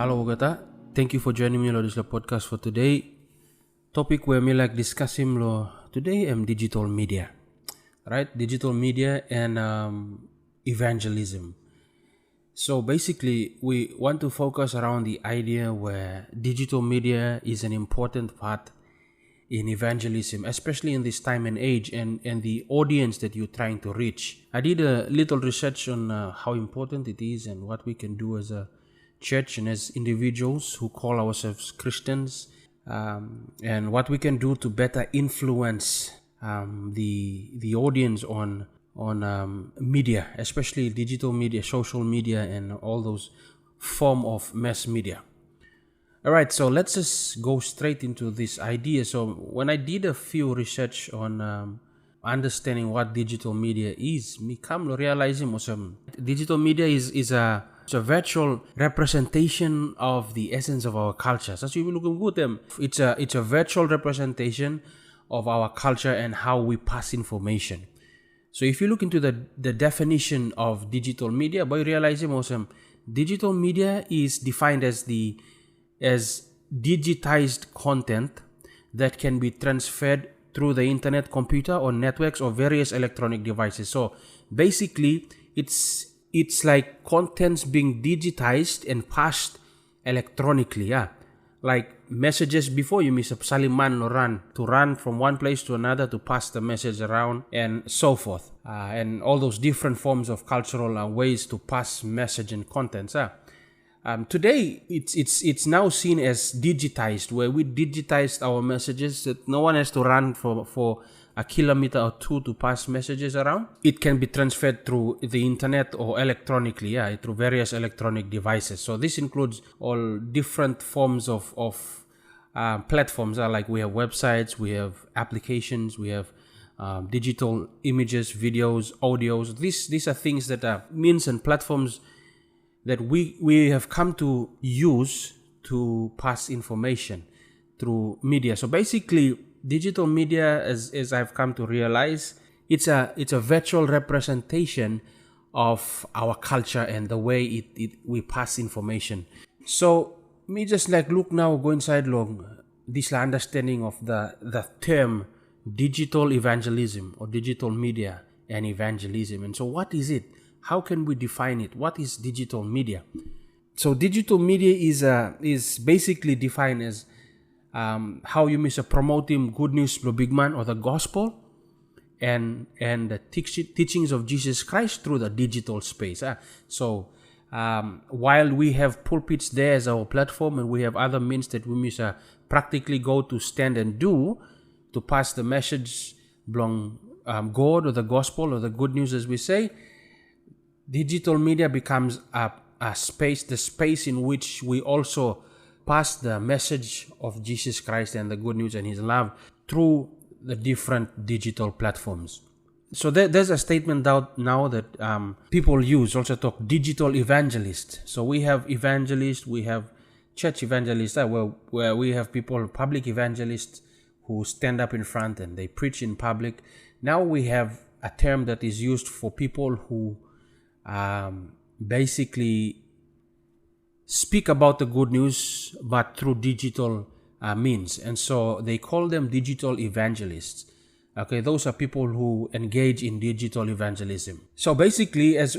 Halo kata, thank you for joining me lo this podcast for today. Topic where me like discussing lo today digital media, right? Digital media and evangelism. So basically, we want to focus around the idea where digital media is an important part in evangelism, especially in this time and age, and the audience that you're trying to reach. I did a little research on how important it is and what we can do as a church and as individuals who call ourselves Christians, and what we can do to better influence the audience on media, especially digital media, social media, and all those form of mass media. All right, so let's just go straight into this idea. So when I did a few research on understanding what digital media is, me come to realizing digital media is a virtual representation of the essence of our culture. So you look good, it's a virtual representation of our culture and how we pass information. So if you look into the definition of digital media, by realizing digital media is defined as digitized content that can be transferred through the internet, computer, or networks or various electronic devices. So basically, it's like contents being digitized and passed electronically. Yeah, like messages before you miss a saliman to run from one place to another to pass the message around and so forth, and all those different forms of cultural ways to pass message and contents. Today, it's now seen as digitized, where we digitized our messages that no one has to run for a kilometer or two to pass messages around. It can be transferred through the internet or electronically, through various electronic devices. So this includes all different forms of platforms. Like we have websites, we have applications, we have digital images, videos, audios. These are things that are means and platforms that we have come to use to pass information through media. So basically, digital media, as I've come to realize, it's a virtual representation of our culture and the way we pass information. So me just like look now, go inside long this understanding of the term digital evangelism or digital media and evangelism. And so what is it? How can we define it? What is digital media? So digital media is basically defined as how you promoting good news to big man or the gospel and the teachings of Jesus Christ through the digital space. So while we have pulpits there as our platform, and we have other means that we practically go to stand and do to pass the message belong God or the gospel or the good news, as we say, digital media becomes the space in which we also pass the message of Jesus Christ and the good news and His love through the different digital platforms. So there's a statement out now that people use, also talk digital evangelists. So we have evangelists, we have church evangelists, where we have people, public evangelists, who stand up in front and they preach in public. Now we have a term that is used for people who basically speak about the good news but through digital means, and so they call them digital evangelists. Okay, those are people who engage in digital evangelism. So basically, as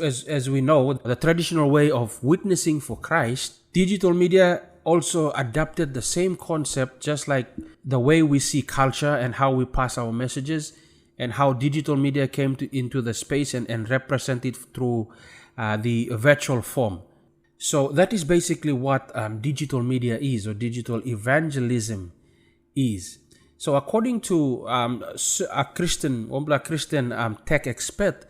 we know, the traditional way of witnessing for Christ, digital media also adapted the same concept, just like the way we see culture and how we pass our messages, and how digital media came into the space and represent it through the virtual form. So that is basically what digital media is, or digital evangelism is. So according to a Christian tech expert,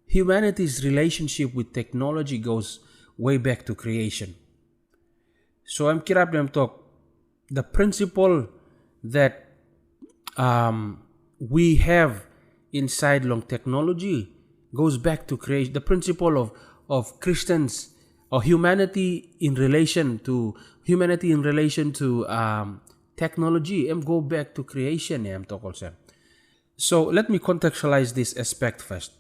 humanity's relationship with technology goes way back to creation. So the principle that we have inside long technology goes back to creation. The principle of Christians or humanity in relation to technology go back to creation. So let me contextualize this aspect first.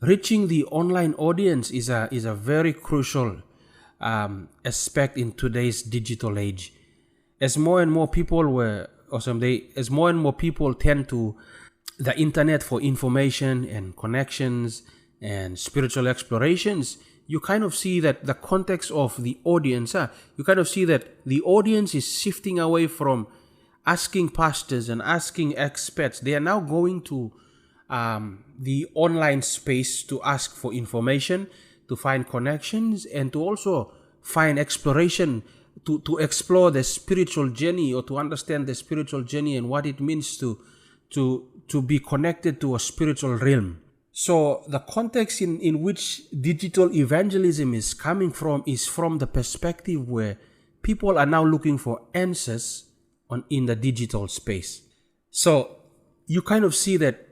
reaching the online audience is a very crucial aspect in today's digital age. As more and more people as more and more people tend to the internet for information and connections and spiritual explorations, you kind of see that the context of the audience, you kind of see that the audience is shifting away from asking pastors and asking experts. They are now going to the online space to ask for information, to find connections, and to also find exploration, to explore the spiritual journey, or to understand the spiritual journey and what it means to be connected to a spiritual realm. So the context in which digital evangelism is coming from is from the perspective where people are now looking for answers in the digital space. So you kind of see that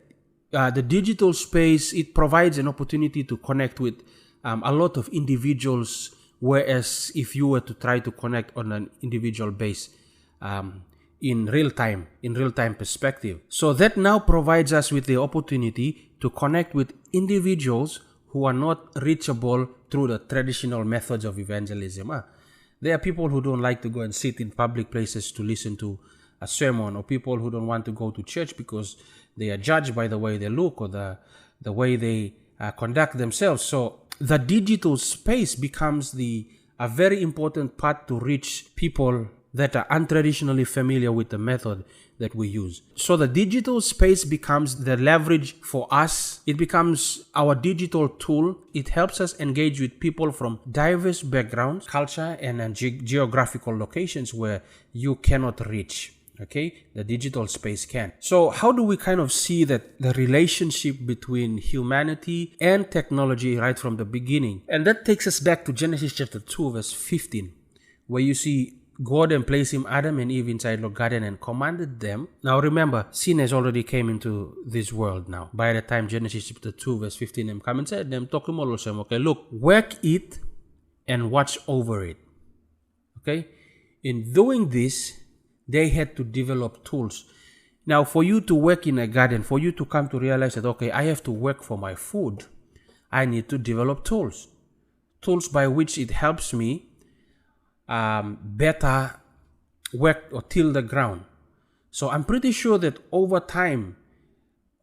the digital space, it provides an opportunity to connect with a lot of individuals, whereas if you were to try to connect on an individual base in real time perspective. So that now provides us with the opportunity to connect with individuals who are not reachable through the traditional methods of evangelism. There are people who don't like to go and sit in public places to listen to a sermon, or people who don't want to go to church because they are judged by the way they look or the way they conduct themselves. So the digital space becomes a very important part to reach people that are untraditionally familiar with the method that we use. So the digital space becomes the leverage for us. It becomes our digital tool. It helps us engage with people from diverse backgrounds, culture, and geographical locations where you cannot reach. Okay, the digital space can. So how do we kind of see that the relationship between humanity and technology right from the beginning? And that takes us back to Genesis chapter 2 verse 15, where you see God and placed him, Adam and Eve, inside the garden and commanded them. Now remember, sin has already came into this world now. By the time Genesis chapter 2 verse 15 them come and said them, talk to them, okay, look, work it and watch over it. Okay, in doing this, they had to develop tools. Now, for you to work in a garden, for you to come to realize that, okay, I have to work for my food, I need to develop tools. Tools by which it helps me better work or till the ground. So I'm pretty sure that over time,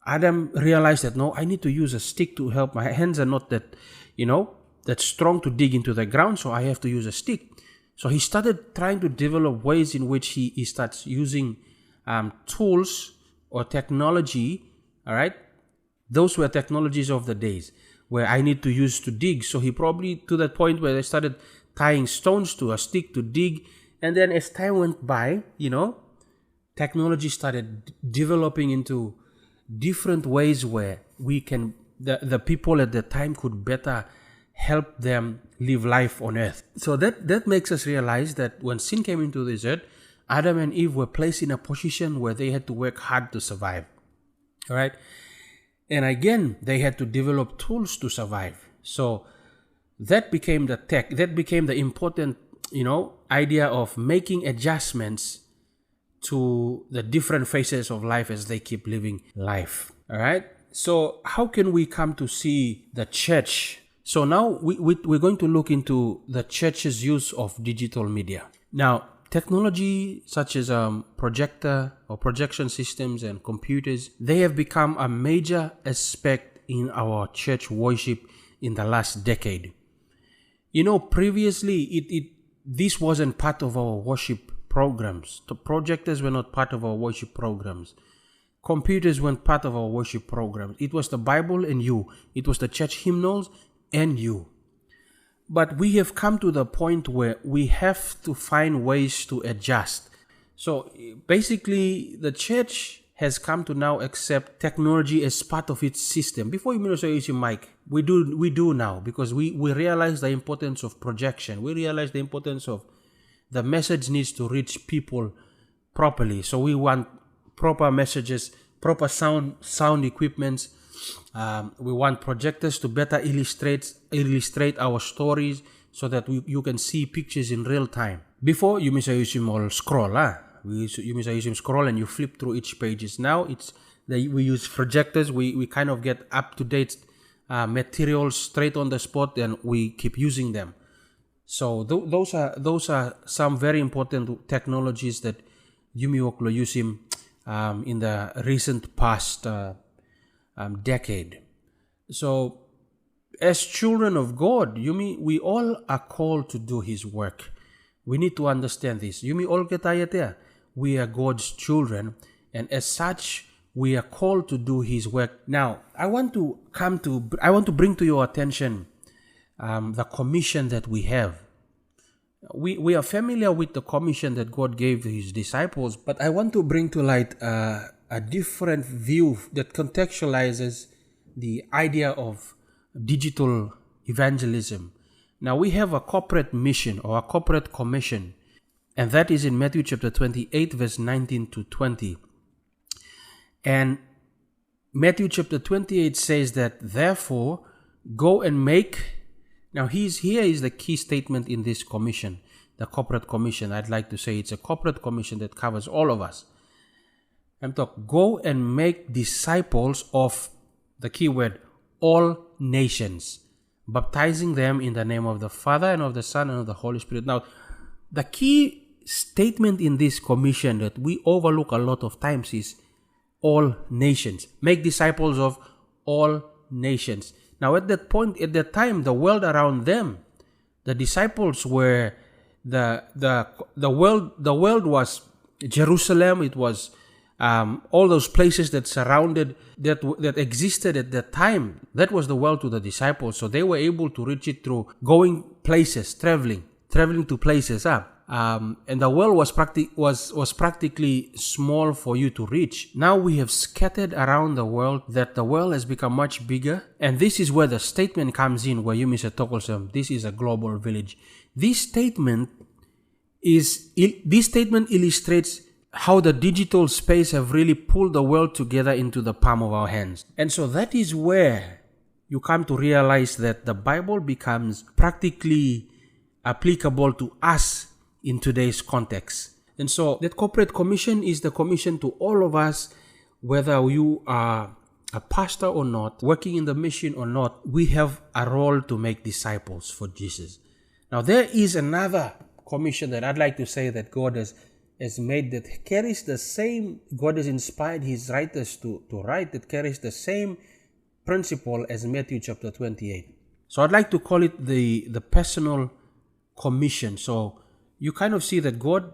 Adam realized that, no, I need to use a stick to help. My hands are not that strong to dig into the ground, so I have to use a stick. So he started trying to develop ways in which he starts using tools or technology, all right? Those were technologies of the days where I need to use to dig. So he probably to that point where they started tying stones to a stick to dig. And then as time went by, technology started developing into different ways where the people at the time could better help them live life on earth. So that makes us realize that when sin came into this earth, Adam and Eve were placed in a position where they had to work hard to survive. All right. And again, they had to develop tools to survive. So that became the important, idea of making adjustments to the different phases of life as they keep living life. All right. So how can we come to see the church? So now we're going to look into the church's use of digital media. Now, technology such as projector or projection systems and computers, they have become a major aspect in our church worship in the last decade. Previously, this wasn't part of our worship programs. The projectors were not part of our worship programs. Computers weren't part of our worship programs. It was the Bible and you. It was the church hymnals and you. But we have come to the point where we have to find ways to adjust. So basically, the church has come to now accept technology as part of its system. Before you use your mic, we do now, because we realize the importance of projection. We realize the importance of the message needs to reach people properly. So we want proper messages, proper sound equipments. We want projectors to better illustrate our stories so that you can see pictures in real time. Before, you use him scroll. You use him scroll and you flip through each pages. Now we use projectors. We kind of get up to date materials straight on the spot, and we keep using them. So those are some very important technologies that Yumi Oklo Yusim in the recent past decade. So as children of God, Yumi, we all are called to do His work. We need to understand this. Yumi all ketayate, we are God's children, and as such, we are called to do His work. Now, I want to bring to your attention the commission that we have. We are familiar with the commission that God gave to His disciples, but I want to bring to light a different view that contextualizes the idea of digital evangelism. Now, we have a corporate mission or a corporate commission, and that is in Matthew chapter 28, verse 19 to 20. And Matthew chapter 28 says that, therefore, go and make... Now, here is the key statement in this commission, the corporate commission. I'd like to say it's a corporate commission that covers all of us. I'm talking, go and make disciples of, the key word, all nations, baptizing them in the name of the Father and of the Son and of the Holy Spirit. Now, the key statement in this commission that we overlook a lot of times is all nations. Make disciples of all nations. Now, at that point, at that time, the world around them, the disciples were the world was Jerusalem. It was all those places that surrounded that existed at that time. That was the world to the disciples. So they were able to reach it through going places, traveling to places. And the world was practically small for you to reach. Now we have scattered around the world, that the world has become much bigger. And this is where the statement comes in, where you, Mr. Tokolsam, this is a global village. This statement illustrates how the digital space have really pulled the world together into the palm of our hands. And so that is where you come to realize that the Bible becomes practically applicable to us in today's context. And so that corporate commission is the commission to all of us, whether you are a pastor or not, working in the mission or not. We have a role to make disciples for Jesus. Now, there is another commission that I'd like to say that God has made, that carries the same, God has inspired His writers to write, that carries the same principle as Matthew chapter 28. So I'd like to call it the personal commission. So you kind of see that God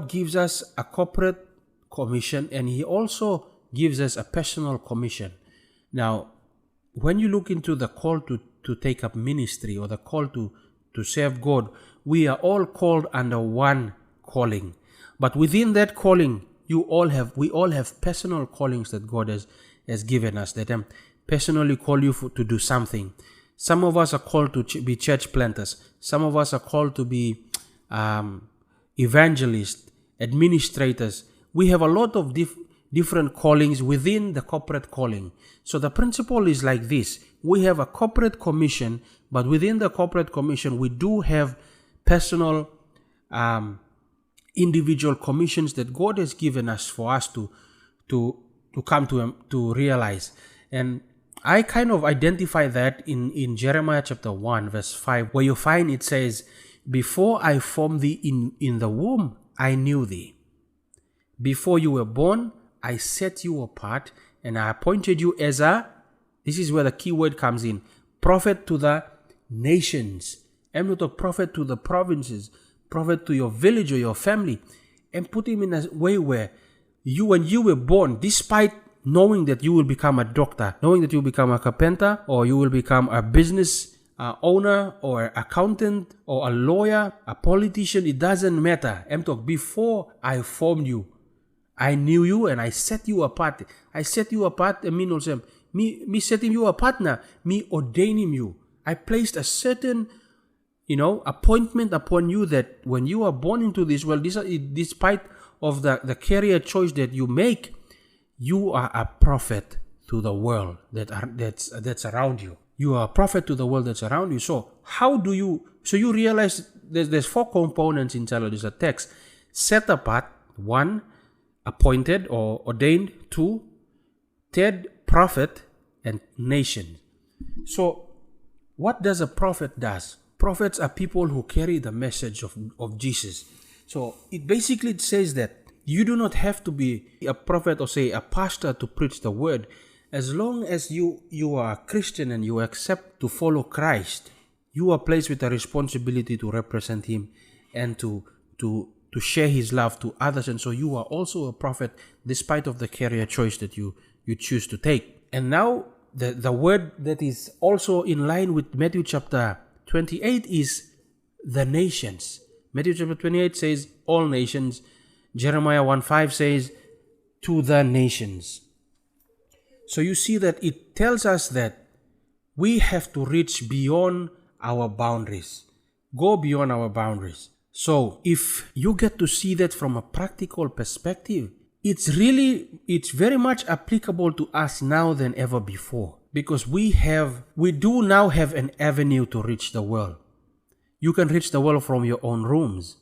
gives us a corporate commission, and He also gives us a personal commission. Now, when you look into the call to take up ministry, or the call to serve God, we are all called under one calling. But within that calling, we all have personal callings that God has given us, that personally call you to do something. Some of us are called to be church planters. Some of us are called to be evangelists, administrators. We have a lot of different callings within the corporate calling. So the principle is like this. We have a corporate commission, but within the corporate commission, we do have personal, individual commissions that God has given us for us to come to realize. And I kind of identify that in Jeremiah chapter 1, verse 5, where you find it says, before I formed thee in the womb, I knew thee. Before you were born, I set you apart, and I appointed you as this is where the key word comes in, prophet to the nations. I'm not a prophet to the provinces, prophet to your village or your family, and put him in a way where when you were born, despite knowing that you will become a doctor, knowing that you will become a carpenter, or you will become a business owner, or accountant, or a lawyer, a politician, it doesn't matter. I'm talking, before I formed you, I knew you and I set you apart. I set you apart, me setting you apart now, me ordaining you. I placed a certain, appointment upon you, that when you are born into this world, despite of the career choice that you make, you are a prophet to the world that's around you. You are a prophet to the world that's around you. So you realize there's 4 components inside of this text. Set apart, 1, appointed or ordained, 2, third, prophet, and nations. So what does a prophet does? Prophets are people who carry the message of Jesus. So it basically says that you do not have to be a prophet or say a pastor to preach the word. As long as you are a Christian and you accept to follow Christ, you are placed with a responsibility to represent him and to share his love to others. And so you are also a prophet despite of the career choice that you choose to take. And now the word that is also in line with Matthew chapter 28 is the nations. Matthew chapter 28 says all nations. Jeremiah 1:5 says to the nations. So you see that it tells us that we have to reach beyond our boundaries. Go beyond our boundaries. So if you get to see that from a practical perspective, it's very much applicable to us now than ever before. Because we do now have an avenue to reach the world. You can reach the world from your own rooms,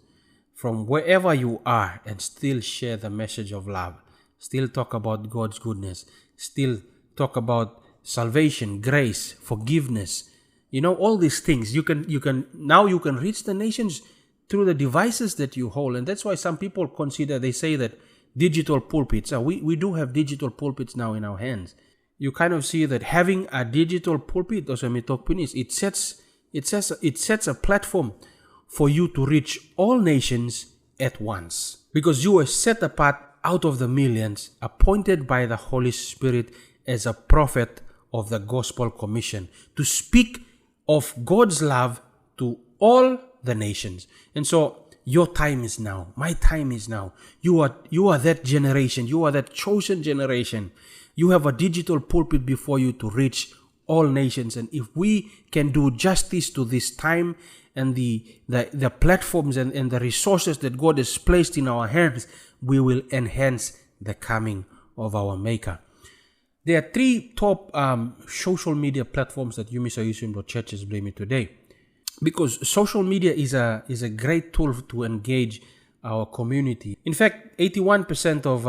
from wherever you are, and still share the message of love. Still talk about God's goodness. Still talk about salvation, grace, forgiveness. All these things. You can reach the nations through the devices that you hold. And that's why some people they say that digital pulpits. We do have digital pulpits now in our hands. You kind of see that having a digital pulpit, it sets a platform for you to reach all nations at once. Because you are set apart out of the millions, appointed by the Holy Spirit as a prophet of the gospel commission, to speak of God's love to all the nations. And so your time is now. My time is now. You are that generation. You are that chosen generation. You have a digital pulpit before you to reach all nations. And if we can do justice to this time and the platforms and the resources that God has placed in our hands, we will enhance the coming of our Maker. There are 3 top social media platforms that UMISA Youth Church is blaming today. Because social media is a great tool to engage our community. In fact, 81% of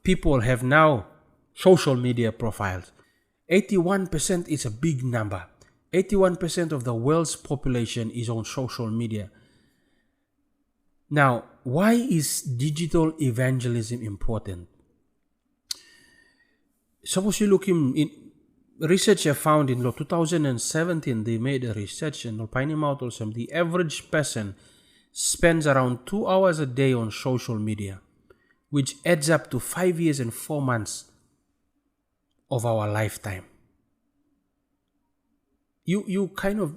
people have now social media profiles. 81% is a big number. 81% of the world's population is on social media. Now, why is digital evangelism important? Suppose you look in research I found in 2017, they made a research and the average person spends around 2 hours a day on social media, which adds up to 5 years and 4 months of our lifetime. You kind of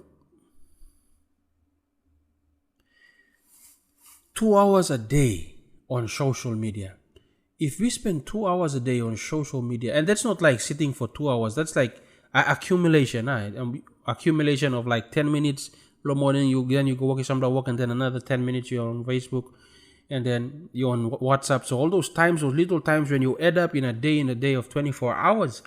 2 hours a day on social media. If we spend 2 hours a day on social media, and that's not like sitting for 2 hours, that's like accumulation, accumulation of like 10 minutes in the morning, you go walk, and then another 10 minutes you're on Facebook, and then you're on WhatsApp. So all those times, those little times when you add up in a day of 24 hours,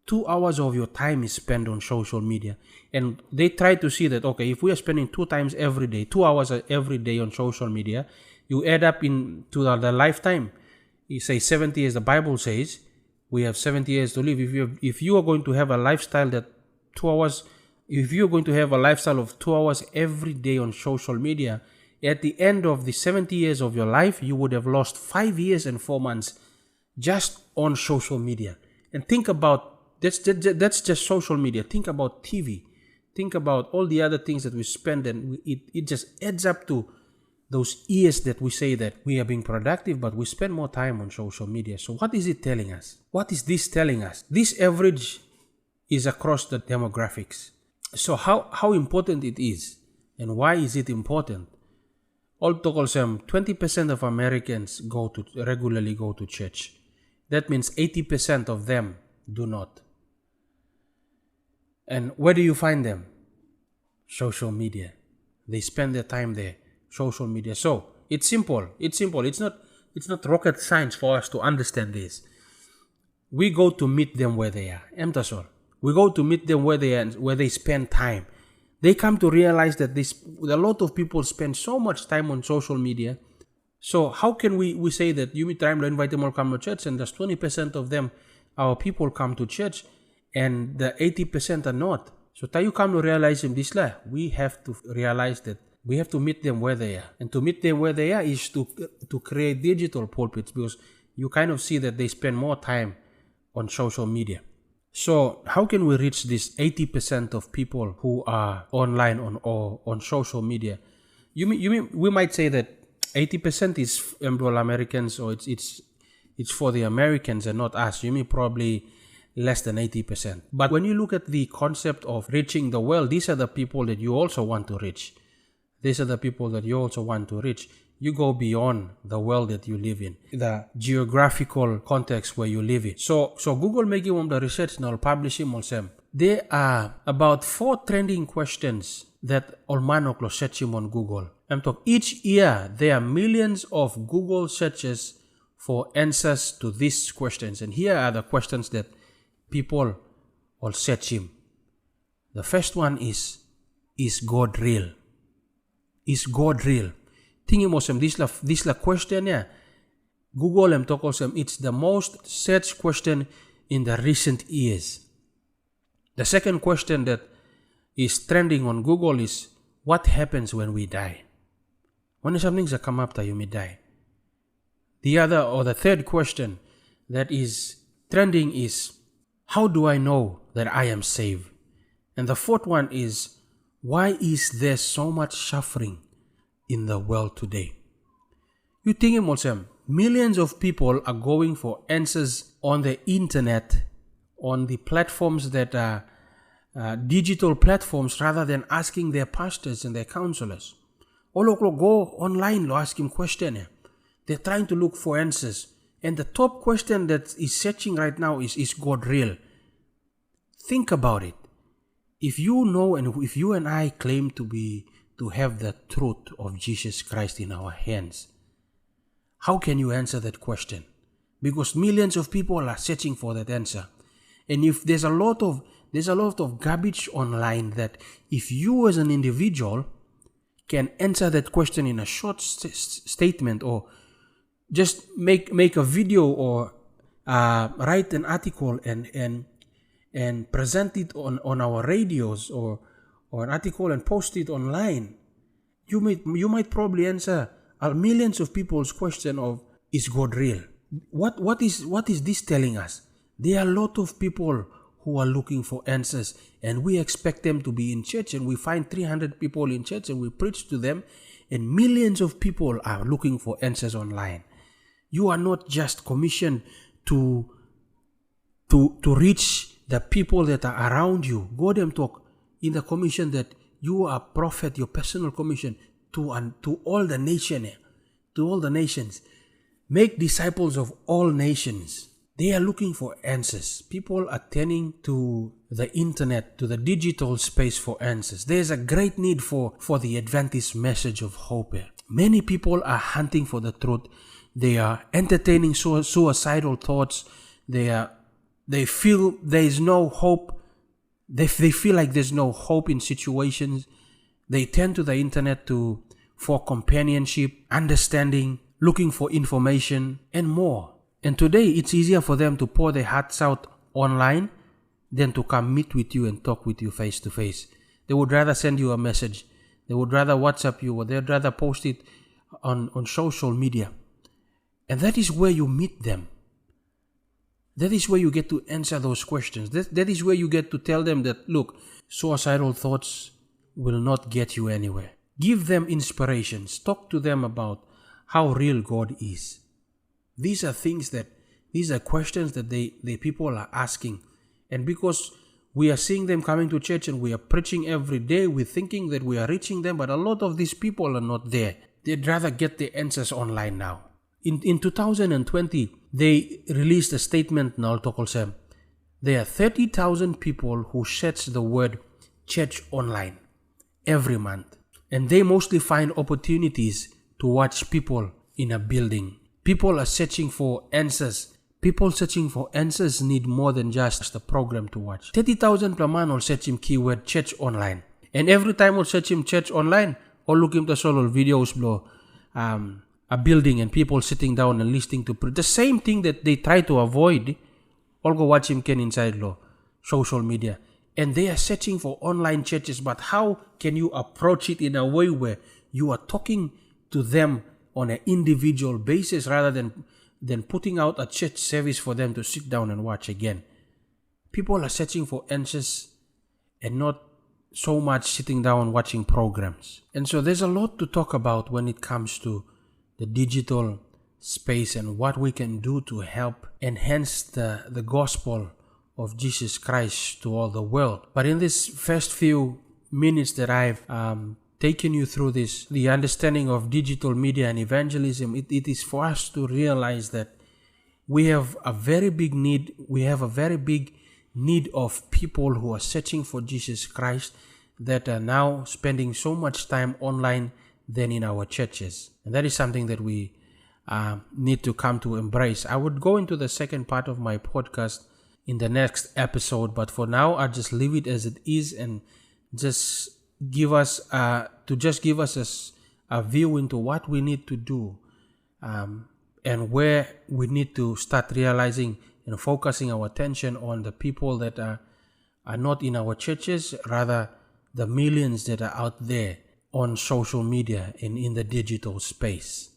2 hours of your time is spent on social media. And they try to see that, okay, if we are spending 2 hours every day on social media, you add up into the lifetime. You say 70 years, the Bible says we have 70 years to live. If you are going to have a lifestyle that 2 hours, if you're going to have a lifestyle of 2 hours every day on social media, at the end of the 70 years of your life, you would have lost 5 years and 4 months just on social media. And think about, that's just social media. Think about TV. Think about all the other things that we spend, and it just adds up to those years that we say that we are being productive, but we spend more time on social media. So what is it telling us? What is this telling us? This average is across the demographics. So how important it is, and why is it important? All told, 20% of Americans regularly go to church. That means 80% of them do not. And where do you find them? Social media. They spend their time there. Social media. So it's simple. It's not rocket science for us to understand this. We go to meet them where they are. We go to meet them where they are, where they spend time. They come to realize that a lot of people spend so much time on social media. So how can we say that you meet time to invite them all come to church, and just 20% of them, our people, come to church, and the 80% are not. So tayo come to realize in this lah, we have to realize that we have to meet them where they are. And to meet them where they are is to create digital pulpits, because you kind of see that they spend more time on social media. So how can we reach this 80% of people who are online on social media? You mean we might say that 80% is Americans, or it's for the Americans and not us. You mean probably less than 80%. But when you look at the concept of reaching the world, these are the people that you also want to reach. These are the people that you also want to reach. You go beyond the world that you live in, the geographical context where you live in. So Google making one the research now publishing also. There are about 4 trending questions that Olmanok search on Google. I'm talking each year there are millions of Google searches for answers to these questions. And here are the questions that people will search him. The first one is God real? Is God real? Tingin mo sem this la question ya. Google em talk sem it's the most searched question in the recent years. The second question that is trending on Google is what happens when we die? When something's a come up that you may die. The other or the third question that is trending is how do I know that I am saved? And the fourth one is why is there so much suffering in the world today? You think also, millions of people are going for answers on the internet, on the platforms that are digital platforms, rather than asking their pastors and their counselors. All go online, ask him question. They're trying to look for answers. And the top question that is searching right now is God real? Think about it. If you know, and if you and I claim to have the truth of Jesus Christ in our hands, how can you answer that question? Because millions of people are searching for that answer. And if there's a lot of garbage online that if you as an individual can answer that question in a short statement, or just make a video, or write an article and present it on our radios, or an article and post it online, you might probably answer millions of people's question of is God real? What is this telling us? There are a lot of people who are looking for answers, and we expect them to be in church, and we find 300 people in church and we preach to them, and millions of people are looking for answers online. You are not just commissioned to reach the people that are around you. God them talk in the commission that you are prophet, your personal commission to all the nation, to all the nations. Make disciples of all nations. They are looking for answers. People are turning to the internet, to the digital space for answers. There's a great need for the Adventist message of hope here. Many people are hunting for the truth. They are entertaining suicidal thoughts. They feel there is no hope. They feel like there's no hope in situations. They turn to the internet for companionship, understanding, looking for information, and more. And today, it's easier for them to pour their hearts out online than to come meet with you and talk with you face to face. They would rather send you a message. They would rather WhatsApp you, or they'd rather post it on social media. And that is where you meet them. That is where you get to answer those questions. That is where you get to tell them that, look, suicidal thoughts will not get you anywhere. Give them inspirations. Talk to them about how real God is. These are questions that the people are asking. And because we are seeing them coming to church and we are preaching every day, we're thinking that we are reaching them, but a lot of these people are not there. They'd rather get the answers online now. In 2020, they released a statement now, Tokolsem. There are 30,000 people who search the word church online every month. And they mostly find opportunities to watch people in a building. People are searching for answers. People searching for answers need more than just a program to watch. 30,000 per month will search him keyword church online. And every time we'll search him church online, or look him to solo videos below a building and people sitting down and listening to the same thing that they try to avoid. All go watch him Ken inside law. social media, and they are searching for online churches. But how can you approach it in a way where you are talking to them on an individual basis rather than putting out a church service for them to sit down and watch again? People are searching for answers and not so much sitting down watching programs. And so there's a lot to talk about when it comes to the digital space and what we can do to help enhance the gospel of Jesus Christ to all the world. But in this first few minutes that I've taken you through this, the understanding of digital media and evangelism, it is for us to realize that we have a very big need. We have a very big need of people who are searching for Jesus Christ that are now spending so much time online than in our churches. And that is something that we need to come to embrace. I would go into the second part of my podcast in the next episode, but for now I'll just leave it as it is and just give us a view into what we need to do and where we need to start realizing and focusing our attention on the people that are not in our churches, rather the millions that are out there on social media and in the digital space.